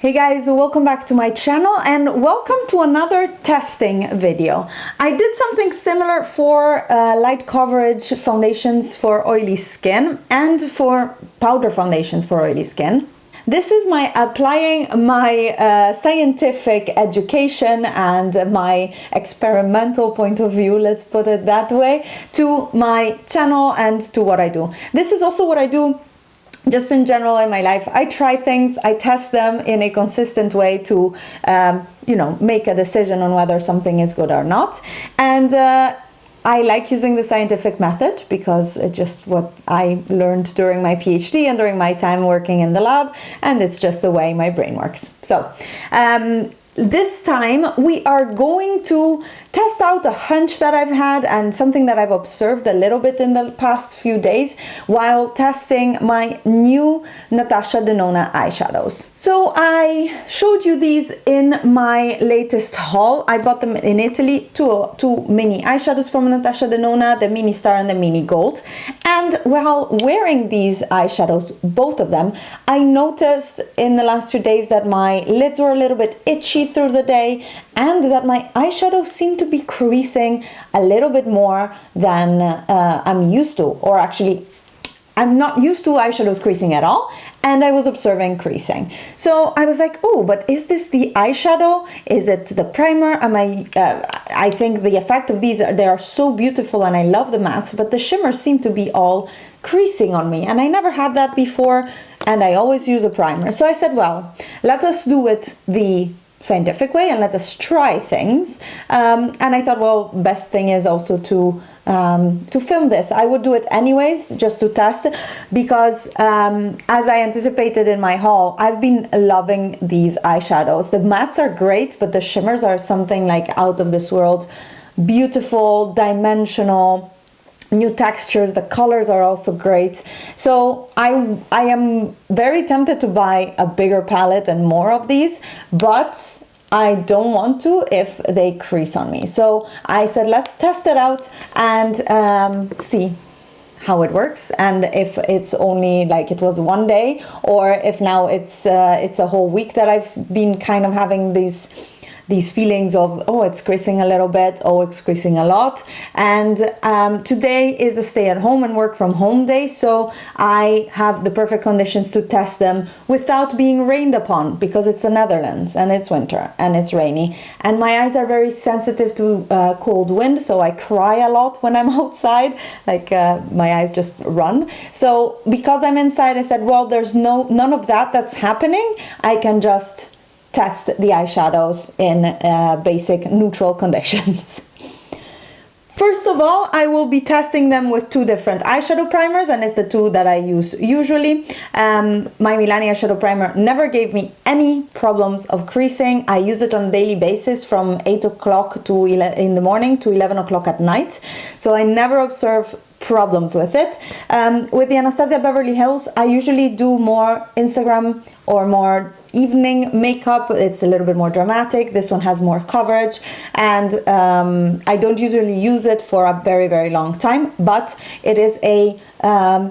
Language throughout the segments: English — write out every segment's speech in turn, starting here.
Hey guys, welcome back to my channel and welcome to another testing video. I did something similar for light coverage foundations for oily skin and for powder foundations for oily skin. This is my applying my scientific education and my experimental point of view, let's put it that way, to my channel and to what I do. This is also what I do just in general in my life. I try things, I test them in a consistent way to, make a decision on whether something is good or not. And I like using the scientific method because it's just what I learned during my PhD and during my time working in the lab, and it's just the way my brain works. So this time we are going to test out a hunch that I've had and something that I've observed a little bit in the past few days while testing my new Natasha Denona eyeshadows. So I showed you these in my latest haul. I bought them in Italy, two mini eyeshadows from Natasha Denona, the Mini Star and the Mini Gold. And while wearing these eyeshadows, both of them, I noticed in the last few days that my lids were a little bit itchy through the day and that my eyeshadows seem to be creasing a little bit more than I'm used to, or actually I'm not used to eyeshadows creasing at all, and I was observing creasing. So I was like, oh, but is this the eyeshadow? Is it the primer? I think the effect of these, they are so beautiful and I love the mattes, but the shimmers seem to be all creasing on me, and I never had that before, and I always use a primer. So I said, well, let us do it the scientific way and let us try things. And I thought, well, best thing is also to film this. I would do it anyways, just to test, because as I anticipated in my haul, I've been loving these eyeshadows. The mattes are great, but the shimmers are something like out of this world, beautiful, dimensional, new textures. The colors are also great. So I am very tempted to buy a bigger palette and more of these, but I don't want to if they crease on me. So I said, let's test it out and see how it works, and if it's only like it was one day, or if now it's a whole week that I've been kind of having these feelings of, oh, it's creasing a little bit, oh, it's creasing a lot. And today is a stay at home and work from home day, so I have the perfect conditions to test them without being rained upon, because it's the Netherlands and it's winter and it's rainy, and my eyes are very sensitive to cold wind, so I cry a lot when I'm outside, like my eyes just run. So because I'm inside, I said, well, there's none of that's happening. I can just test the eyeshadows in basic neutral conditions. First of all, I will be testing them with two different eyeshadow primers, and it's the two that I use usually. My Milani eyeshadow primer never gave me any problems of creasing. I use it on a daily basis from 8 o'clock in the morning to 11 o'clock at night, so I never observe problems with it. With the Anastasia Beverly Hills, I usually do more Instagram or more evening makeup. It's a little bit more dramatic. This one has more coverage, and I don't usually use it for a very, very long time, but it is a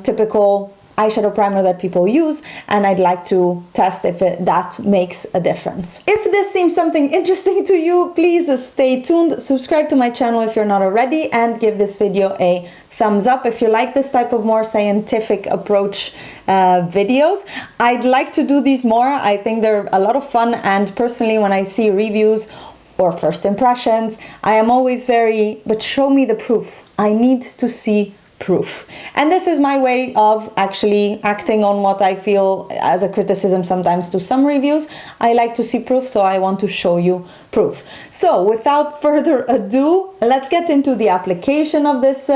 typical eyeshadow primer that people use, and I'd like to test if that makes a difference. If this seems something interesting to you, please stay tuned, subscribe to my channel if you're not already, and give this video a thumbs up if you like this type of more scientific approach videos. I'd like to do these more. I think they're a lot of fun, and personally when I see reviews or first impressions, I am always but show me the proof. I need to see proof. And this is my way of actually acting on what I feel as a criticism sometimes to some reviews. I like to see proof, so I want to show you proof. So without further ado, let's get into the application of this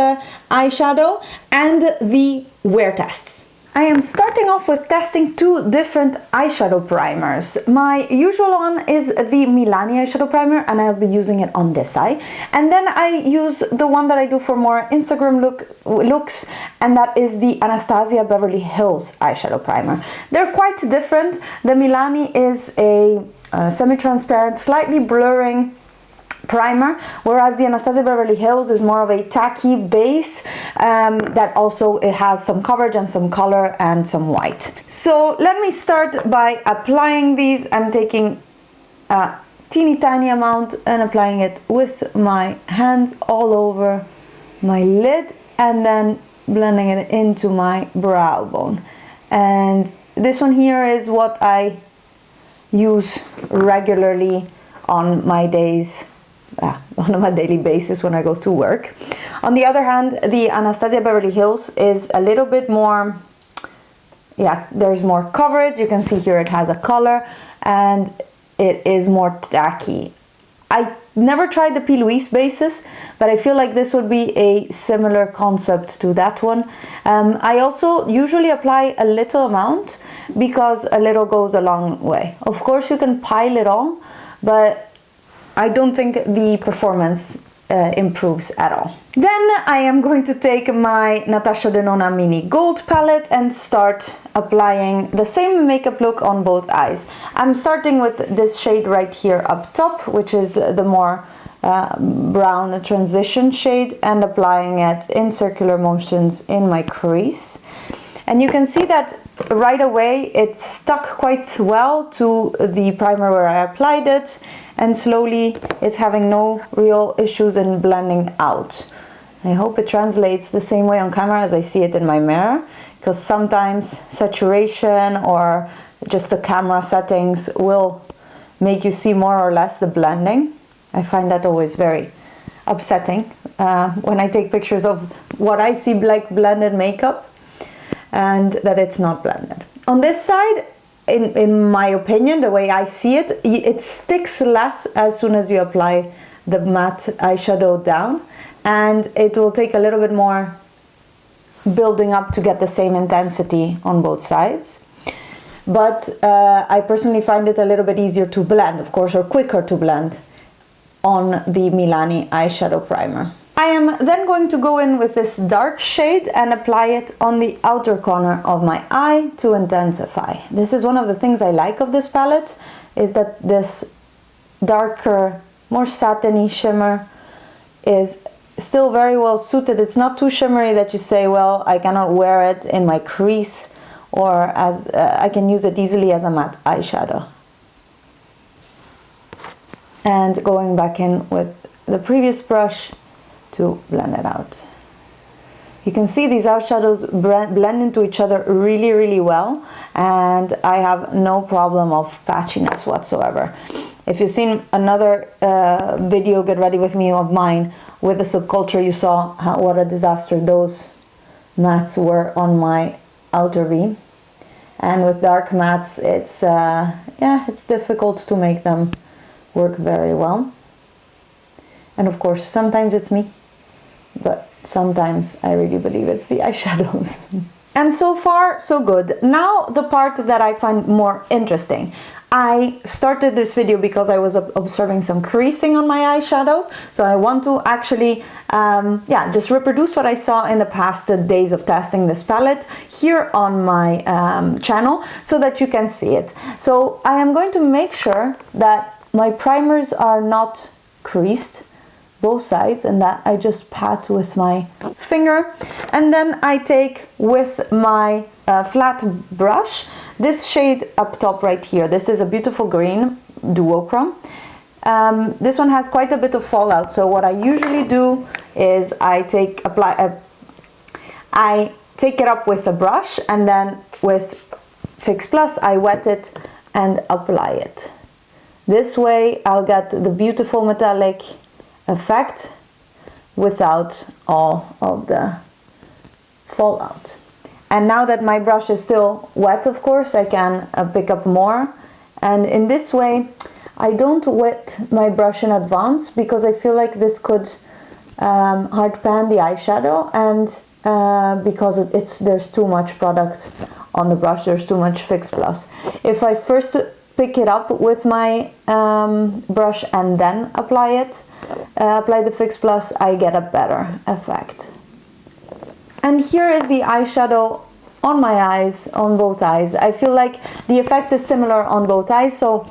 eyeshadow and the wear tests. I am starting off with testing two different eyeshadow primers. My usual one is the Milani eyeshadow primer, and I'll be using it on this eye. And then I use the one that I do for more Instagram looks, and that is the Anastasia Beverly Hills eyeshadow primer. They're quite different. The Milani is a semi-transparent, slightly blurring primer, whereas the Anastasia Beverly Hills is more of a tacky base that also it has some coverage and some color and some white. So let me start by applying these. I'm taking a teeny tiny amount and applying it with my hands all over my lid, and then blending it into my brow bone. And this one here is what I use regularly on my days, on a daily basis when I go to work. On the other hand, the Anastasia Beverly Hills is a little bit more, there's more coverage. You can see here it has a color and it is more tacky. I never tried the P. Louise bases, but I feel like this would be a similar concept to that one. I also usually apply a little amount because a little goes a long way. Of course you can pile it on, but I don't think the performance improves at all. Then I am going to take my Natasha Denona Mini Gold palette and start applying the same makeup look on both eyes. I'm starting with this shade right here up top, which is the more brown transition shade, and applying it in circular motions in my crease. And you can see that right away it stuck quite well to the primer where I applied it, and slowly it's having no real issues in blending out. I hope it translates the same way on camera as I see it in my mirror, because sometimes saturation or just the camera settings will make you see more or less the blending. I find that always very upsetting when I take pictures of what I see like blended makeup and that it's not blended. On this side, in my opinion, the way I see it, it sticks less as soon as you apply the matte eyeshadow down, and it will take a little bit more building up to get the same intensity on both sides. But I personally find it a little bit easier to blend, of course, or quicker to blend on the Milani eyeshadow primer. I am then going to go in with this dark shade and apply it on the outer corner of my eye to intensify. This is one of the things I like of this palette, is that this darker, more satiny shimmer is still very well suited. It's not too shimmery that you say, well, I cannot wear it in my crease, or as I can use it easily as a matte eyeshadow. And going back in with the previous brush to blend it out. You can see these eyeshadows blend into each other really, really well, and I have no problem of patchiness whatsoever. If you've seen another video, Get Ready With Me, of mine with the subculture, you saw what a disaster those mattes were on my outer V. And with dark mattes, it's difficult to make them work very well. And of course, sometimes it's me, but sometimes I really believe it's the eyeshadows. And so far, so good. Now the part that I find more interesting. I started this video because I was observing some creasing on my eyeshadows, so I want to actually just reproduce what I saw in the past days of testing this palette here on my channel, so that you can see it. So I am going to make sure that my primers are not creased, both sides, and that I just pat with my finger, and then I take with my flat brush this shade up top right here. This is a beautiful green duochrome. This one has quite a bit of fallout, so what I usually do is I take it up with a brush, and then with Fix Plus I wet it and apply it. This way I'll get the beautiful metallic effect without all of the fallout. And now that my brush is still wet, of course, I can pick up more. And in this way, I don't wet my brush in advance, because I feel like this could hard pan the eyeshadow, and because there's too much product on the brush, there's too much Fix Plus. If I first pick it up with my brush and then apply the Fix Plus, I get a better effect. And here is the eyeshadow on my eyes, on both eyes. I feel like the effect is similar on both eyes, so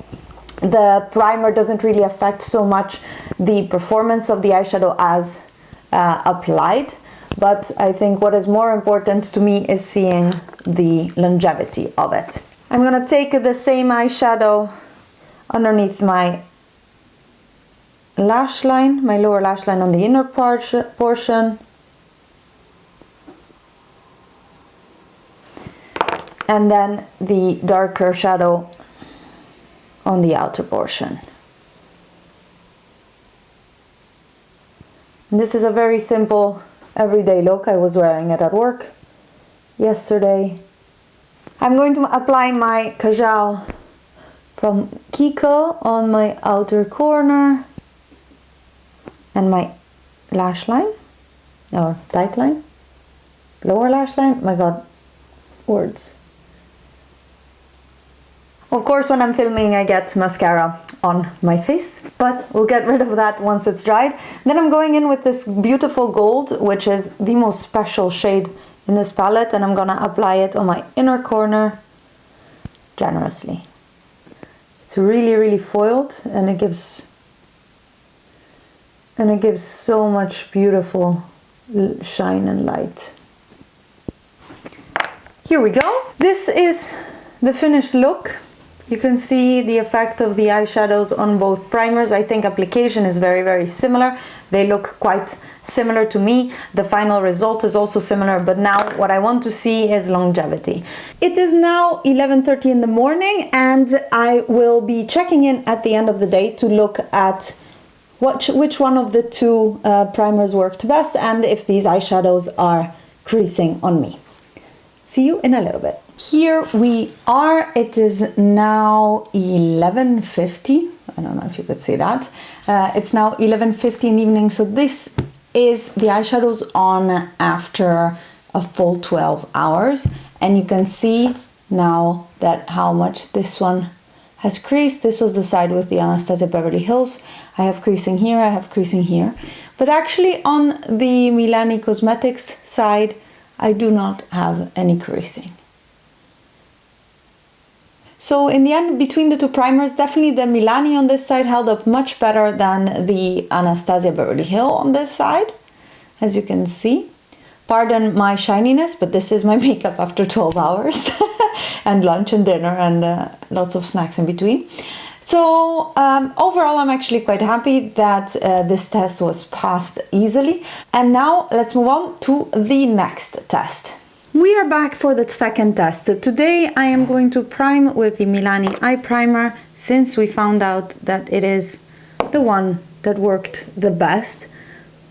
the primer doesn't really affect so much the performance of the eyeshadow as applied, but I think what is more important to me is seeing the longevity of it. I'm gonna take the same eyeshadow underneath my lash line, my lower lash line on the inner portion, and then the darker shadow on the outer portion. And this is a very simple everyday look. I was wearing it at work yesterday. I'm going to apply my Kajal from Kiko on my outer corner and my lash line, or tight line, lower lash line, my god, words. Of course, when I'm filming, I get mascara on my face, but we'll get rid of that once it's dried. Then I'm going in with this beautiful gold, which is the most special shade in this palette, and I'm gonna apply it on my inner corner generously. It's really, really foiled, and it gives so much beautiful shine and light. Here we go. This is the finished look. You can see the effect of the eyeshadows on both primers. I think application is very, very similar. They look quite similar to me. The final result is also similar, but now what I want to see is longevity. It is now 11:30 in the morning, and I will be checking in at the end of the day to look at which one of the two primers worked best and if these eyeshadows are creasing on me. See you in a little bit. Here we are. It is now 11:50. I don't know if you could see that. It's now 11:50 in the evening. So this is the eyeshadows on after a full 12 hours. And you can see now that how much this one has creased. This was the side with the Anastasia Beverly Hills. I have creasing here, I have creasing here. But actually on the Milani Cosmetics side, I do not have any creasing. So in the end, between the two primers, definitely the Milani on this side held up much better than the Anastasia Beverly Hills on this side, as you can see. Pardon my shininess, but this is my makeup after 12 hours and lunch and dinner and lots of snacks in between. So overall, I'm actually quite happy that this test was passed easily. And now let's move on to the next test. We are back for the second test. Today I am going to prime with the Milani eye primer, since we found out that it is the one that worked the best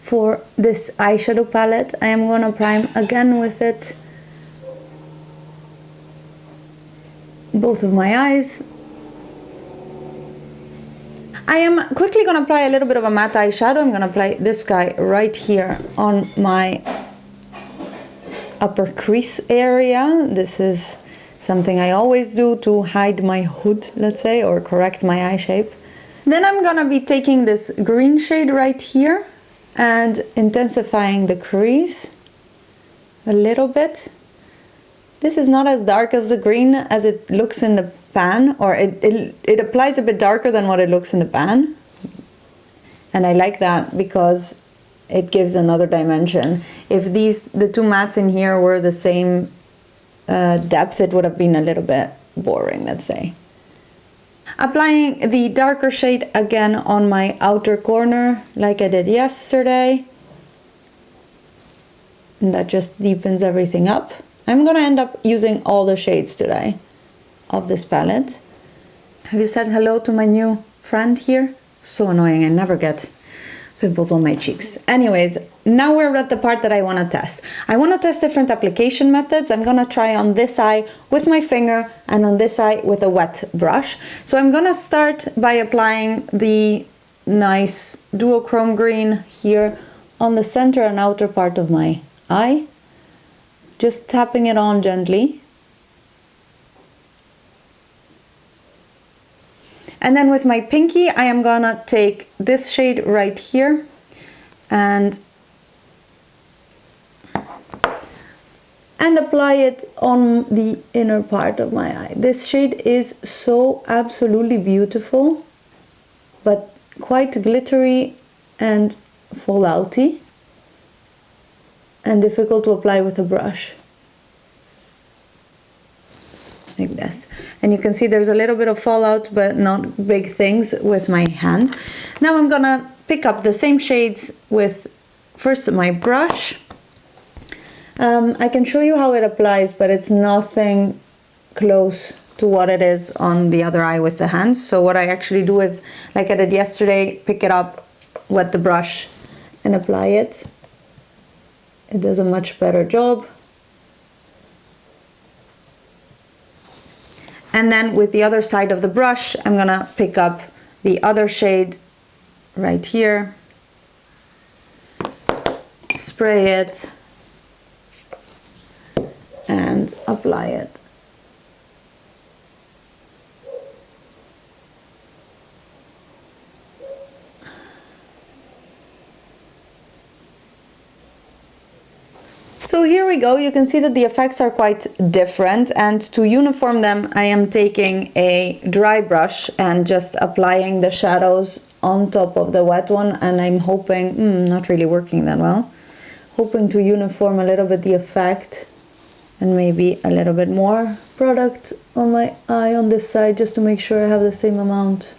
for this eyeshadow palette. I am going to prime again with it both of my eyes. I am quickly going to apply a little bit of a matte eyeshadow. I'm going to apply this guy right here on my upper crease area. This is something I always do to hide my hood, let's say, or correct my eye shape. Then I'm gonna be taking this green shade right here and intensifying the crease a little bit. This is not as dark as the green as it looks in the pan, or it applies a bit darker than what it looks in the pan. And I like that because it gives another dimension. If the two mattes in here were the same depth, it would have been a little bit boring, let's say. Applying the darker shade again on my outer corner like I did yesterday. And that just deepens everything up. I'm gonna end up using all the shades today of this palette. Have you said hello to my new friend here? So annoying, I never get pimples on my cheeks. Anyways, now we're at the part that I want to test. I want to test different application methods. I'm going to try on this eye with my finger and on this eye with a wet brush. So I'm going to start by applying the nice duochrome green here on the center and outer part of my eye. Just tapping it on gently. And then with my pinky, I am gonna take this shade right here and apply it on the inner part of my eye. This shade is so absolutely beautiful, but quite glittery and fallouty and difficult to apply with a brush. Like this. And you can see there's a little bit of fallout, but not big things with my hand. Now I'm gonna pick up the same shades with first my brush. I can show you how it applies, but it's nothing close to what it is on the other eye with the hands. So what I actually do is, like I did yesterday, pick it up, wet the brush and apply it. It does a much better job. And then with the other side of the brush, I'm gonna pick up the other shade right here, spray it, and apply it. So here we go, you can see that the effects are quite different, and to uniform them I am taking a dry brush and just applying the shadows on top of the wet one, and I'm hoping, not really working that well, hoping to uniform a little bit the effect and maybe a little bit more product on my eye on this side just to make sure I have the same amount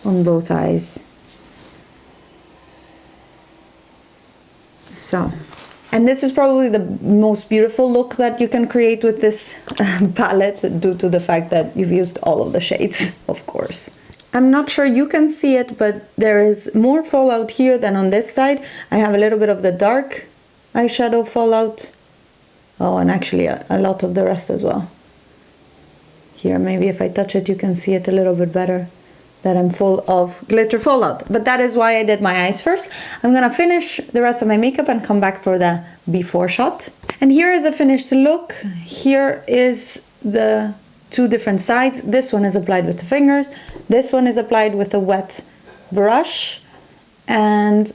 on both eyes. So. And this is probably the most beautiful look that you can create with this palette due to the fact that you've used all of the shades, of course. I'm not sure you can see it, but there is more fallout here than on this side. I have a little bit of the dark eyeshadow fallout. Oh, and actually a lot of the rest as well. Here, maybe if I touch it, you can see it a little bit better. That I'm full of glitter fallout, but that is why I did my eyes first. I'm gonna finish the rest of my makeup and come back for the before shot. And here is the finished look. Here is the two different sides. This one is applied with the fingers. This one is applied with a wet brush. And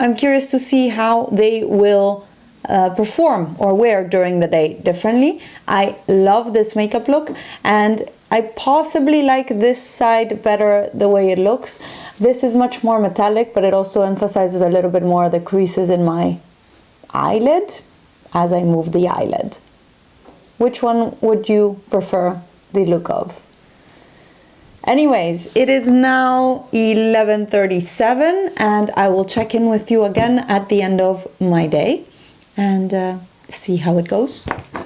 I'm curious to see how they will perform or wear during the day differently. I love this makeup look, and I possibly like this side better the way it looks. This is much more metallic, but it also emphasizes a little bit more the creases in my eyelid as I move the eyelid. Which one would you prefer the look of? Anyways, it is now 11:37 and I will check in with you again at the end of my day and see how it goes.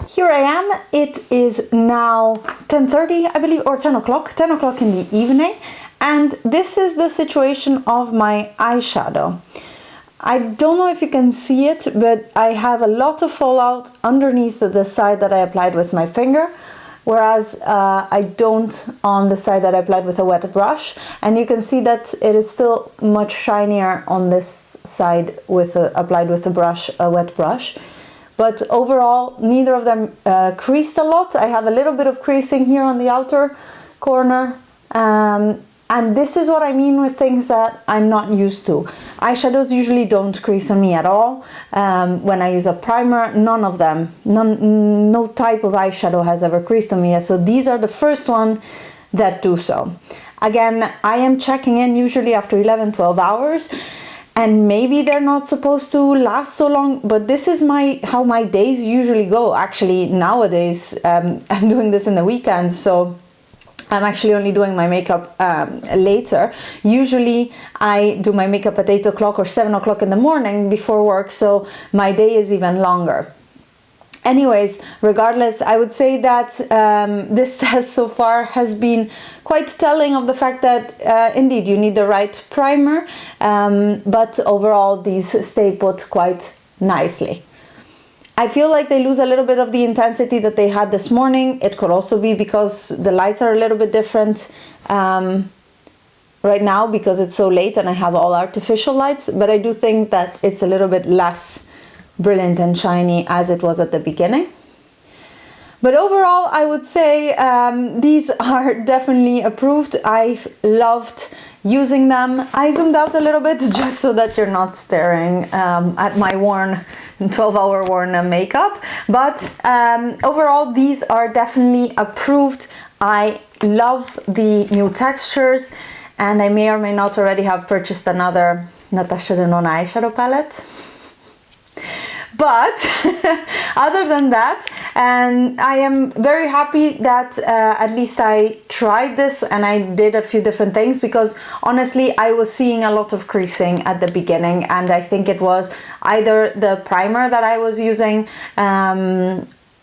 Here I am. It is now 10:30, I believe, or 10 o'clock in the evening. And this is the situation of my eyeshadow. I don't know if you can see it, but I have a lot of fallout underneath the side that I applied with my finger, whereas I don't on the side that I applied with a wet brush. And you can see that it is still much shinier on this side with applied with a wet brush. But overall, neither of them creased a lot. I have a little bit of creasing here on the outer corner. And this is what I mean with things that I'm not used to. Eyeshadows usually don't crease on me at all. When I use a primer, none of them, no type of eyeshadow has ever creased on me. So these are the first one that do so. Again, I am checking in usually after 11-12 hours. And maybe they're not supposed to last so long, but this is how my days usually go. Actually, nowadays, I'm doing this in the weekend, so I'm actually only doing my makeup later. Usually, I do my makeup at 8 o'clock or 7 o'clock in the morning before work, so my day is even longer. Anyways, regardless, I would say that this test so far has been quite telling of the fact that indeed you need the right primer, but overall these stay put quite nicely. I feel like they lose a little bit of the intensity that they had this morning. It could also be because the lights are a little bit different right now because it's so late and I have all artificial lights, but I do think that it's a little bit less brilliant and shiny as it was at the beginning. But overall, I would say these are definitely approved. I've loved using them. I zoomed out a little bit just so that you're not staring at my 12-hour worn makeup. But overall, these are definitely approved. I love the new textures. and I may or may not already have purchased another Natasha Denona eyeshadow palette. But other than that, and I am very happy that at least I tried this and I did a few different things, because honestly I was seeing a lot of creasing at the beginning, and I think it was either the primer that I was using,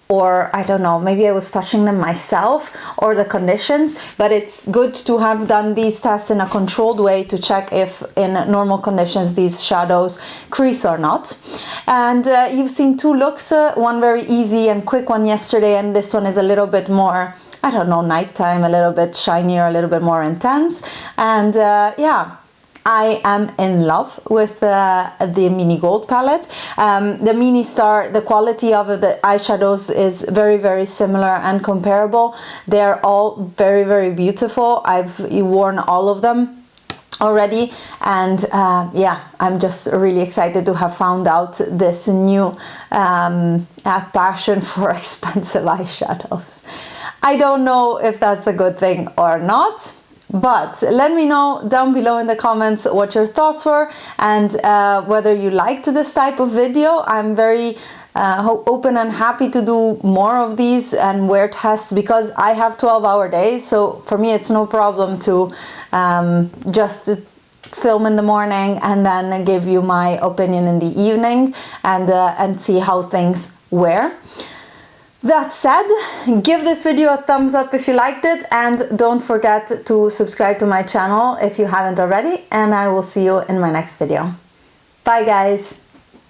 or I don't know, maybe I was touching them myself, or the conditions. But it's good to have done these tests in a controlled way to check if in normal conditions these shadows crease or not. And you've seen two looks, one very easy and quick one yesterday, and this one is a little bit more, I don't know, nighttime, a little bit shinier, a little bit more intense. And yeah, I am in love with the Mini Gold palette. The Mini Star, the quality of the eyeshadows is very, very similar and comparable. They're all very, very beautiful. I've worn all of them already, and yeah, I'm just really excited to have found out this new passion for expensive eyeshadows. I don't know if that's a good thing or not, but let me know down below in the comments what your thoughts were, and whether you liked this type of video. I'm very open and happy to do more of these and wear tests, because I have 12-hour days, so for me it's no problem to just film in the morning and then give you my opinion in the evening, and see how things wear. That said, give this video a thumbs up if you liked it, and don't forget to subscribe to my channel if you haven't already, and I will see you in my next video. Bye guys!